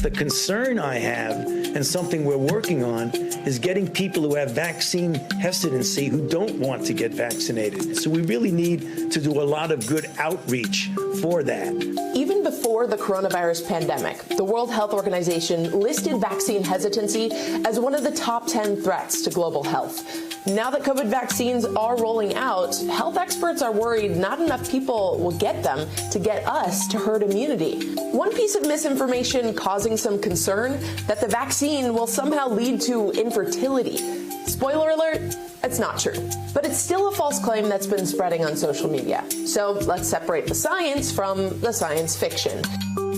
The concern I have, and something we're working on, is getting people who have vaccine hesitancy who don't want to get vaccinated. So we really need to do a lot of good outreach for that. Even before the coronavirus pandemic, the World Health Organization listed vaccine hesitancy as one of the top 10 threats to global health. Now that COVID vaccines are rolling out, health experts are worried not enough people will get them to get us to herd immunity. One piece of misinformation causing some concern that the vaccine will somehow lead to infertility. Spoiler alert, it's not true. But it's still a false claim that's been spreading on social media. So let's separate the science from the science fiction.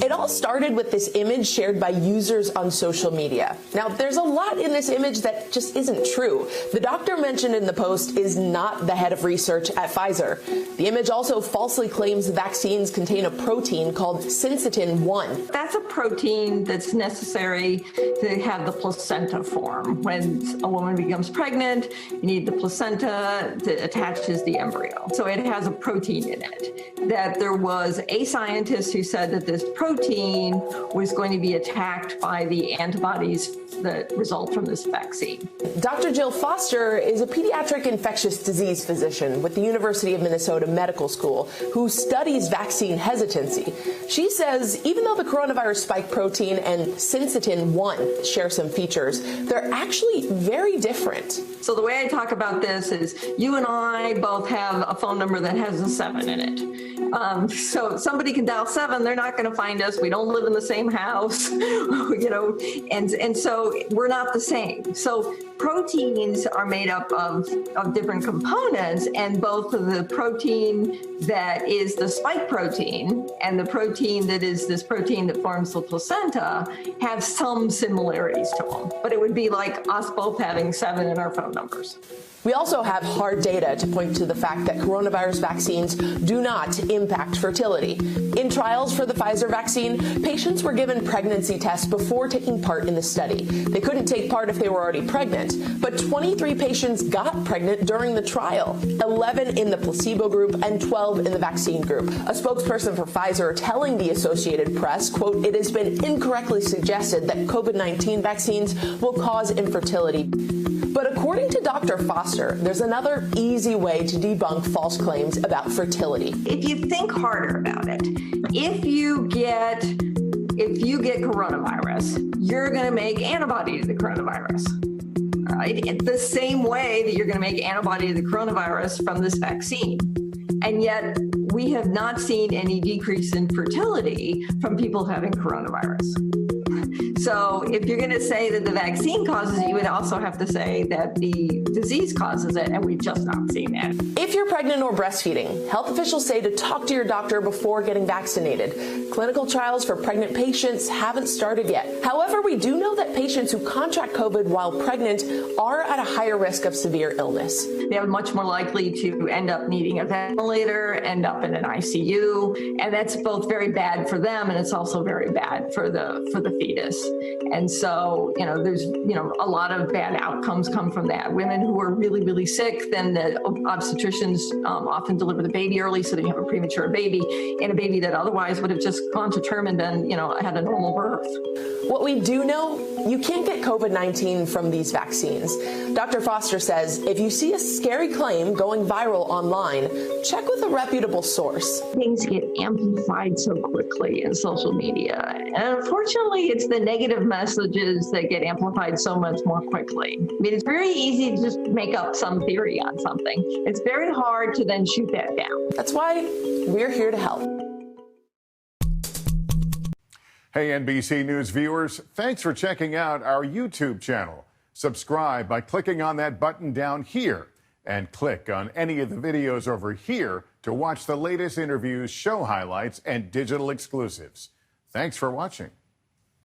It all started with this image shared by users on social media. Now, there's a lot in this image that just isn't true. The doctor mentioned in the post is not the head of research at Pfizer. The image also falsely claims the vaccines contain a protein called syncytin-1. That's a protein that's necessary to have the placenta form. When a woman becomes pregnant, you need the placenta that attaches the embryo. So it has a protein in it. That there was a scientist who said that this protein was going to be attacked by the antibodies that result from this vaccine. Dr. Jill Foster is a pediatric infectious disease physician with the University of Minnesota Medical School who studies vaccine hesitancy. She says even though the coronavirus spike protein and syncytin-1 share some features, they're actually very different. So the way I talk about this is you and I both have a phone number that has a 7 in it. So somebody can dial 7, they're not going to find us. We don't live in the same house, you know, and so we're not the same. So proteins are made up of different components, and both of the protein that is the spike protein and the protein that is this protein that forms the placenta have some similarities to them. But it would be like us both having 7 in our phone numbers. We also have hard data to point to the fact that coronavirus vaccines do not impact fertility. In trials for the Pfizer vaccine, patients were given pregnancy tests before taking part in the study. They couldn't take part if they were already pregnant, but 23 patients got pregnant during the trial, 11 in the placebo group and 12 in the vaccine group. A spokesperson for Pfizer telling the Associated Press, quote, "It has been incorrectly suggested that COVID-19 vaccines will cause infertility." But according to Dr. Foster, there's another easy way to debunk false claims about fertility. If you think harder about it, if you get coronavirus, you're going to make antibody to the coronavirus. Right? The same way that you're going to make antibody to the coronavirus from this vaccine. And yet we have not seen any decrease in fertility from people having coronavirus. So if you're going to say that the vaccine causes it, you would also have to say that the disease causes it, and we've just not seen that. If you're pregnant or breastfeeding, health officials say to talk to your doctor before getting vaccinated. Clinical trials for pregnant patients haven't started yet. However, we do know that patients who contract COVID while pregnant are at a higher risk of severe illness. They are much more likely to end up needing a ventilator, end up in an ICU, and that's both very bad for them, and it's also very bad for the fetus. And so, there's, a lot of bad outcomes come from that. Women who are really, really sick, then the obstetricians often deliver the baby early, so they have a premature baby, and a baby that otherwise would have just gone to term and been, had a normal birth. What we do know, you can't get COVID-19 from these vaccines. Dr. Foster says if you see a scary claim going viral online, check with a reputable source. Things get amplified so quickly in social media. And unfortunately, it's the negative messages that get amplified so much more quickly. I mean, it's very easy to just make up some theory on something. It's very hard to then shoot that down. That's why we're here to help. Hey, NBC News viewers, thanks for checking out our YouTube channel. Subscribe by clicking on that button down here and click on any of the videos over here to watch the latest interviews, show highlights, and digital exclusives. Thanks for watching.